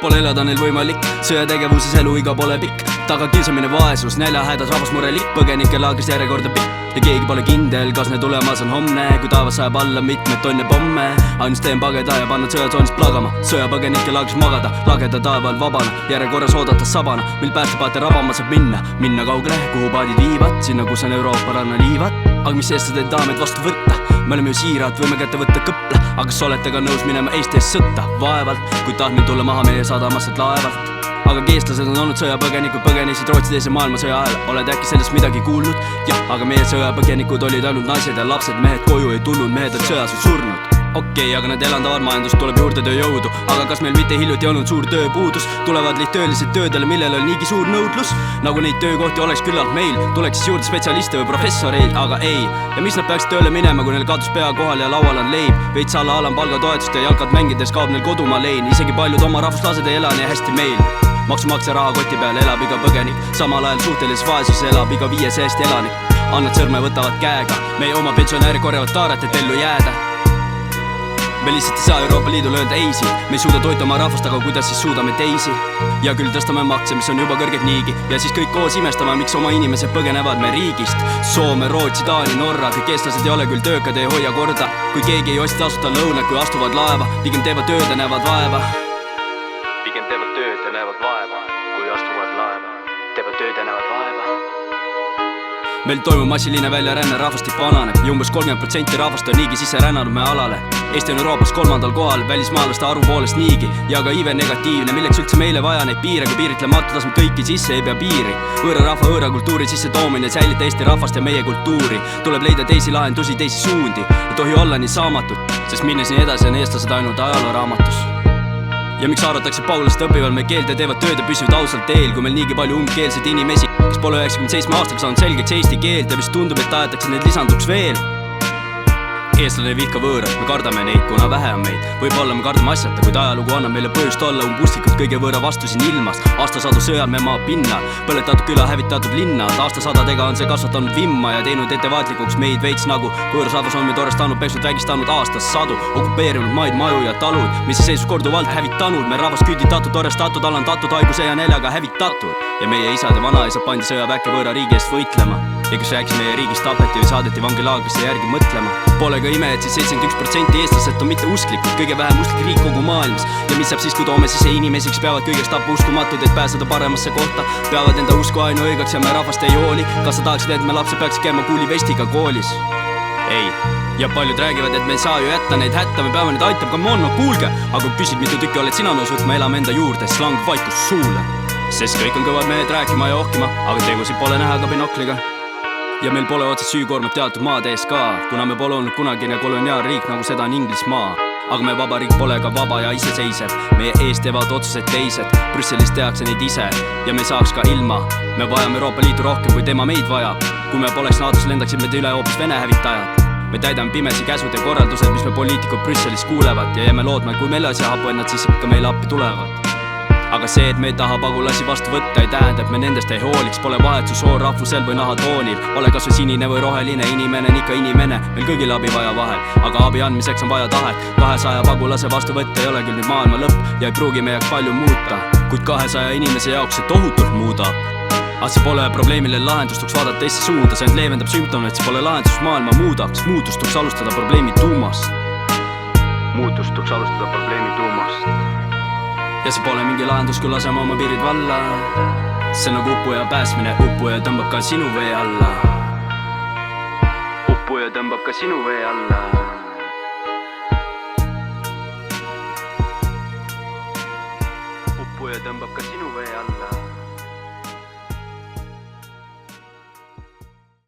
Pole elada neil võimalik, sõjategevuses eluiga pole pikk. Tagakiusamine, vaesus, näljahädas, rahvas murelik, põgenikelaagris järjekorda pikk. Ja keegi pole kindel, kas need tulemas on homne, kui taevas sajab alla mitmeid tonne pomme. Ainus teen pageda ja pannud sõjatsoonist plagama, sõjapõgenikelaagris magada, lageda taeval vabana, järjekorras oodata sabana, mil päästepaate rabama saab minna kaugele, kuhu paadid viivad, sinna kus on Euroopa ranna liivad. Aga mis eestlased daamed vastu võtta, me oleme ju siirad, võime kätte võtta kõpla. Aga kas olete ka nõus minema Eesti eest sõtta? Vaevalt, kui tahtnud tulla maha meie sadamassed laevalt. Aga eestlased on olnud sõjapõgenikud, põgenesid Rootsi teise maailmasõja ajal. Oled äkki sellest midagi kuulnud? Jah, aga meie sõjapõgenikud olid ainult naised ja lapsed, mehed koju ei tulnud, mehed on sõjas või surnud. Okei, aga nad elandavad majandust, tuleb juurde tööjõudu. Aga kas meil mitte hiljuti olnud suur tööpuudus? Tulevad lihttöölised töödele, millel on niigi suur nõudlus. Nagu neid töökohti oleks küllalt meil, tuleks siis juurde spetsialiste või professoreid, aga ei. Ja mis nad peaks tööle minema, kui neil kaotus pea kohal ja laual on leib? Veits alla alampalgatoetust ja jalkad mängides kaob neil kodumaa lein. Isegi paljud oma rahvuslased ei ela nii hästi meil. Maksumaksja rahakoti peal elab iga põgenik, samal ajal suhtelises vaesuses elab iga 5 Eesti elanik. Annad sõrme, võtavad käega, meie oma pensionäri korjavad taaret, et ellu jääda. Me lihtsalt ei saa Euroopa Liidule öelda eisi, me ei suuda toita oma rahvast, aga kuidas siis suudame teisi? Ja küll tõstame makse, mis on juba kõrged niigi, ja siis kõik koos imestame, miks oma inimesed põgenevad me riigist. Soome, Rootsi, Taani, Norra, kõik eestlased ei ole küll töökad, ei hoia korda. Kui keegi ei osti tasuta lõunat, kui astuvad laeva, pigem teevad tööd ja näevad vaeva. Pigem teevad tööd ja näevad vaeva, kui astuvad laeva, teevad tööd ja näevad vaeva. Meil toimub massiline väljaränne, rahvastik vananeb ja umbes 30% rahvast on niigi sisse rännanud meie alale. Eesti on Euroopas 3. kohal välismaalaste arvu poolest niigi ja ka iive negatiivne, milleks üldse meile vaja neid piire, kui piiritlemata tasme kõiki sisse ei pea piiri. Võõra rahva, võõra kultuuri sisse toomine, säilita Eesti rahvast ja meie kultuuri. Tuleb leida teisi lahendusi, teisi suundi, ei tohi olla nii saamatut, sest minnes nii edasi on eestlased ainult ajalooraamatus. Ja miks arvatakse pagulased õpivad meie keelt ja teevad tööd ja püsivad ausalt teel, kui meil niigi palju umbkeelseid inimesi, kes pole 97 aastaks saanud selgeks eesti keelt ja vist tundub, et tahetakse neid lisanduks veel. Eestlane ei vihka võõrad, me kardame neid, kuna vähe on meid. Võib-olla me kardame asjata, kuid ajalugu annab meile põhjust olla umbustlikult kõige võõra vastu siin ilmas. Aastasadu sõjal me maa pinnal, põletatud küla, hävitatud linnad. Aastasadadega on see kasvatanud vimma ja teinud ettevaatlikuks meid veits nagu võõrasrahvas on meid orestanud, peksnud, vägistanud aastasadu, okupeerinud maid, maju ja talud, mis seisus korduvalt hävitanud. Me rahvas küüditatud, orestatud, alandatud, haiguse ja näljaga hävitatud. Ja meie isad ja vanaisad pandi sõjaväkke võõra riigi eest võitlema. Ja kes rääkis meie riigist tapeti või saadeti vangilaagrisse järgi mõtlema. Pole ka ime, et siis 71% eestlased on mitte usklikud, kõige vähem usklik riik kogu maailmas. Ja mis saab siis, kui toome sisse inimesi, kes peavad kõigest tappa uskumatud, et pääseda paremasse kohta. Peavad enda usku ainuõigaks ja me rahvast ei hooli. Kas sa tahaksid, et me lapsed peaksid käima kuulivestiga koolis? Ei. Ja paljud räägivad, et me ei saa ju jätta neid hätta, me peame neid aitama, come on, no kuulge. Aga kui küsid, mitu tükki oled sina nõus võtma, elame enda juurde, siis langeb vaikus suule. Sest kõik on kõvad mehed rääkima ja ohkima, aga tegusid pole näha ka binokliga. Ja meil pole otsest süükoormat teatud maade ees ka, kuna me pole olnud kunagine koloniaalriik, nagu seda on Inglismaa. Aga meie vabariik pole ka vaba ja iseseisev, meie eest teevad otsused teised, Brüsselis tehakse neid ise ja me saaks ka ilma. Me vajame Euroopa Liitu rohkem, kui tema meid vajab. Kui me poleks NATO-s, lendaksid meid üle hoopis Vene hävitajad. Me täidame pimesi käsud ja korraldused, mis me poliitikud Brüsselis kuulevad ja jääme lootma, kui meil asi hapu, et nad siis ikka meile appi tulevad. Aga see, et me ei taha pagulasi vastu võtta, ei tähenda, et me nendest ei hooliks. Pole vahetsus soor, rahvusel või nahatoonil. Ole kas või sinine või roheline, inimene on ikka inimene. Meil kõigil abi vaja vahel, aga abi andmiseks on vaja tahet. 200 pagulase vastu võtta ei ole küll nüüd maailma lõpp ja ei pruugi meie jaoks palju muuta, kuid 200 inimese jaoks see tohutult muudab. Aga see pole probleemile lahendust, tuleks vaadata teisse suunda, see ainult leevendab sümptomeid, see pole lahendus maailma muudaks. Muutust tuleks alustada probleemi tuumast. Muutust tuleks alustada probleemi tuumast. Ja see pole mingi lahendus, kui laseme oma piirid valla. See on nagu uppuja pääsmine, uppuja tõmbab ka sinu vee alla. Uppuja tõmbab ka sinu vee alla.